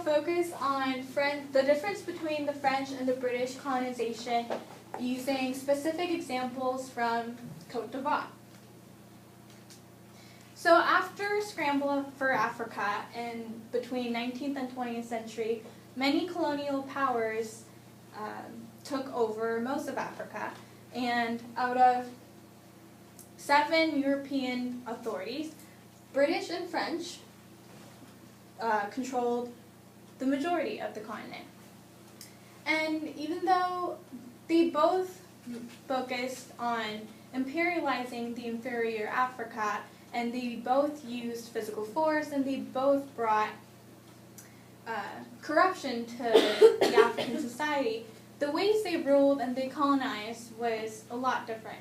focus on the difference between the French and the British colonization using specific examples from Côte d'Ivoire. So after scramble for Africa in between 19th and 20th century, many colonial powers took over most of Africa, and out of 7 European authorities, British and French controlled the majority of the continent. And even though they both focused on imperializing the inferior Africa, and they both used physical force, and they both brought corruption to the African society, the ways they ruled and they colonized was a lot different.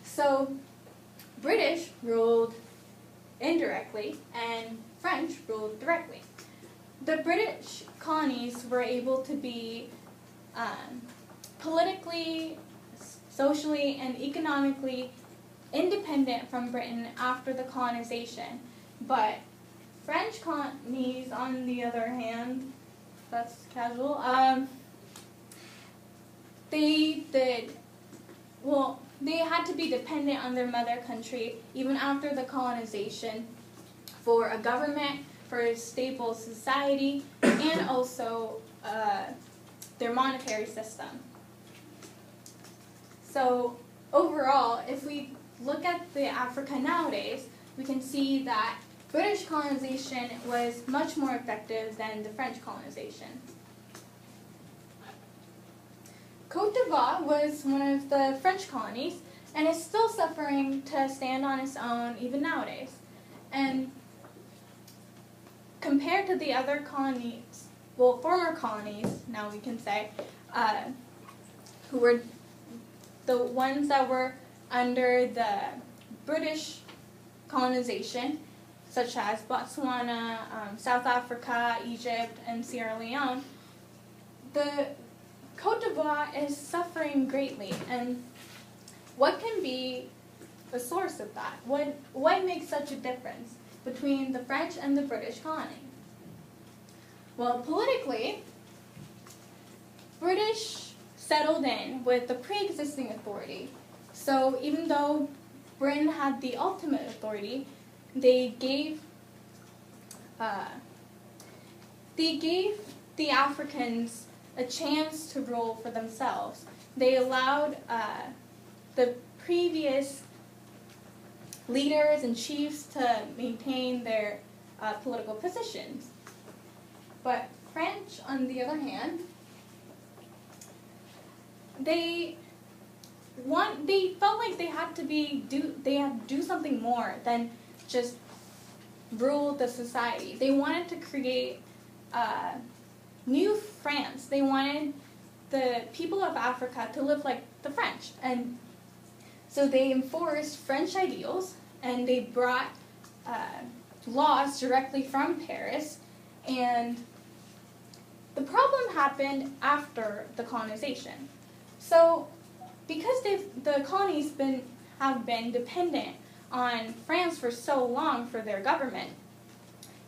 So British ruled indirectly and French ruled directly. The British colonies were able to be politically, socially, and economically independent from Britain after the colonization, but French colonies, on the other hand, that's casual, they had to be dependent on their mother country even after the colonization for a government, for a stable society, and also their monetary system. So overall, if we look at the Africa nowadays, we can see that British colonization was much more effective than the French colonization. Côte d'Ivoire was one of the French colonies and is still suffering to stand on its own even nowadays. And compared to the other colonies, well, former colonies, now we can say, who were the ones that were under the British colonization, such as Botswana, South Africa, Egypt, and Sierra Leone, the Côte d'Ivoire is suffering greatly. And what can be the source of that? What makes such a difference between the French and the British colony? Well, politically, British settled in with the pre-existing authority. So even though Britain had the ultimate authority, they gave the Africans a chance to rule for themselves. They allowed the previous leaders and chiefs to maintain their political positions. But French, on the other hand, they felt like they had to do something more than just rule the society. They wanted to create new France. They wanted the people of Africa to live like the French. And so they enforced French ideals, and they brought laws directly from Paris. And the problem happened after the colonization. So because the colonies have been dependent on France for so long for their government,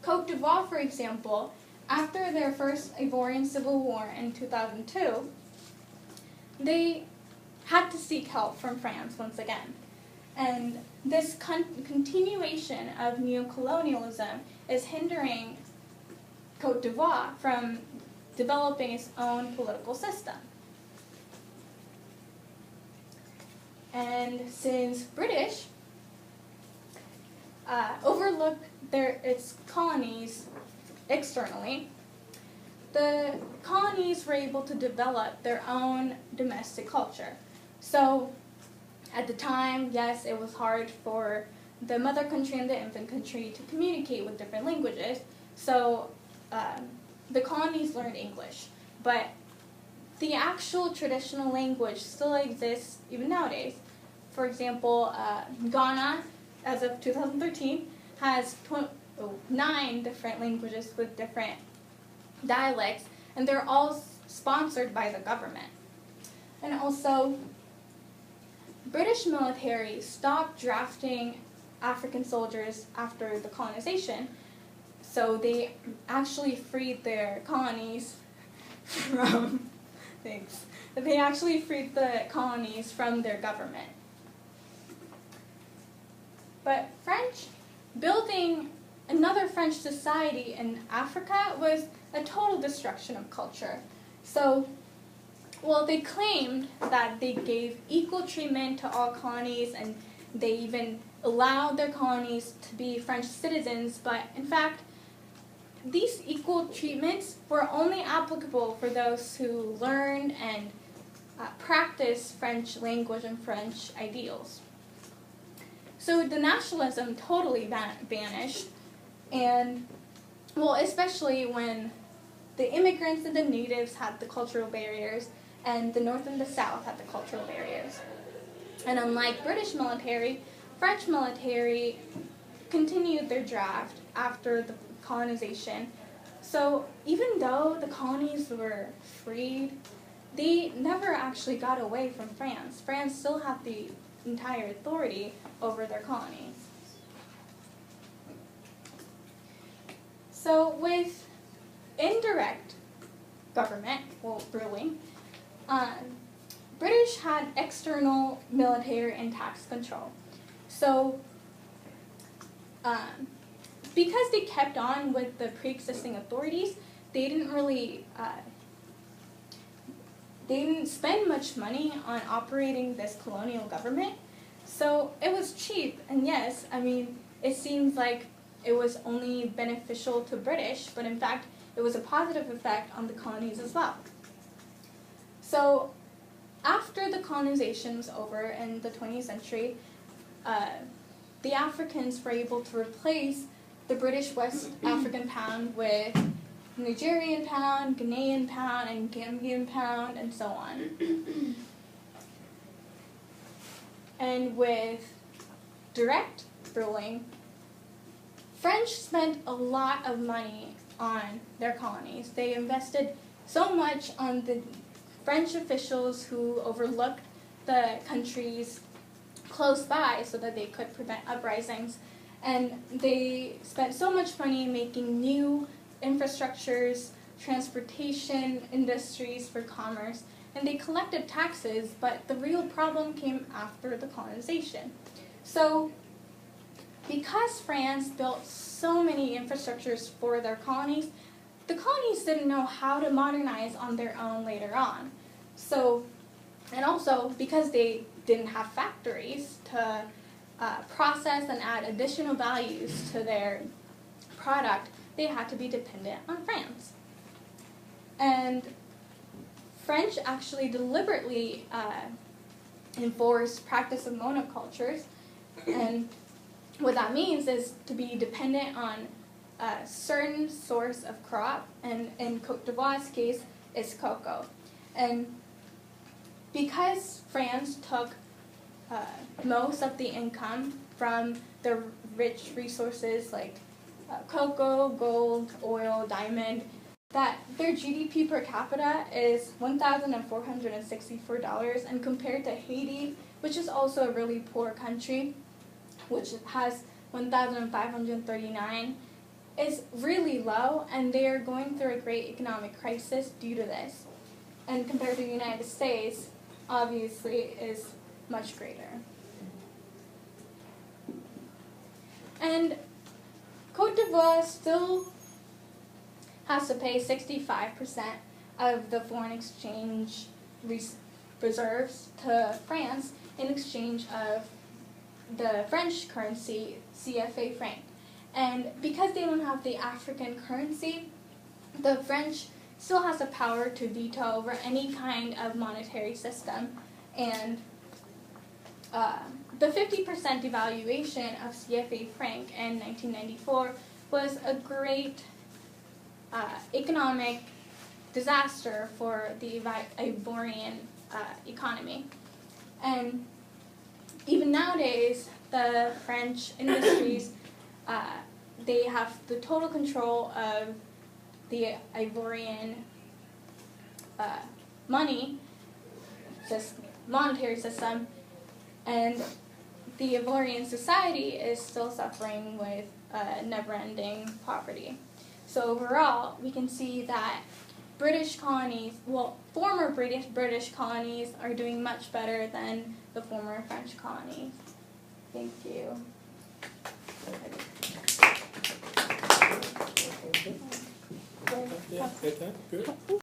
Côte d'Ivoire, for example, after their first Ivorian Civil War in 2002, they had to seek help from France once again. And this continuation of neocolonialism is hindering Côte d'Ivoire from developing its own political system. And since British overlooked its colonies externally, the colonies were able to develop their own domestic culture. So at the time, yes, it was hard for the mother country and the infant country to communicate with different languages, so the colonies learned English. But the actual traditional language still exists even nowadays. For example, Ghana, as of 2013, has 9 different languages with different dialects, and they're all sponsored by the government. And also, British military stopped drafting African soldiers after the colonization, So they actually freed their colonies from, thanks, they actually freed the colonies from their government. But building another French society in Africa was a total destruction of culture. So, well, they claimed that they gave equal treatment to all colonies, and they even allowed their colonies to be French citizens, but in fact, these equal treatments were only applicable for those who learned and practiced French language and French ideals. So the nationalism totally vanished, and, well, especially when the immigrants and the natives had the cultural barriers, and the North and the South had the cultural barriers. And unlike British military, French military continued their draft after the colonization. So even though the colonies were freed, they never actually got away from France. France still had the entire authority over their colonies. So with indirect government, well, ruling, British had external military and tax control. So because they kept on with the pre-existing authorities, they didn't really they didn't spend much money on operating this colonial government. So it was cheap, and yes, I mean, it seems like it was only beneficial to British, but in fact, it was a positive effect on the colonies as well. So after the colonization was over in the 20th century, the Africans were able to replace the British West African pound with Nigerian pound, Ghanaian pound, and Gambian pound, and so on. And with direct ruling, French spent a lot of money on their colonies. They invested so much on the French officials who overlooked the countries close by so that they could prevent uprisings. And they spent so much money making new infrastructures, transportation industries for commerce, and they collected taxes, but the real problem came after the colonization. So because France built so many infrastructures for their colonies, the colonies didn't know how to modernize on their own later on. So, and also because they didn't have factories to process and add additional values to their product, they had to be dependent on France. And French actually deliberately enforced practice of monocultures, and what that means is to be dependent on a certain source of crop, and in Côte d'Ivoire's case, it's cocoa. And because France took most of the income from the rich resources like cocoa, gold, oil, diamond, that their GDP per capita is $1,464, and compared to Haiti, which is also a really poor country, which has 1,539, is really low, and they are going through a great economic crisis due to this. And compared to the United States, obviously, is much greater. And Côte d'Ivoire still has to pay 65% of the foreign exchange reserves to France in exchange of the French currency, CFA franc. And because they don't have the African currency, the French still has the power to veto over any kind of monetary system. And the 50% devaluation of CFA franc in 1994 was a great economic disaster for the Ivorian economy. And even nowadays, the French industries, they have the total control of the Ivorian money, this monetary system, and the Ivorian society is still suffering with never-ending poverty. So overall, we can see that British colonies, well, former British colonies are doing much better than the former French colonies. Thank you. Yeah, good.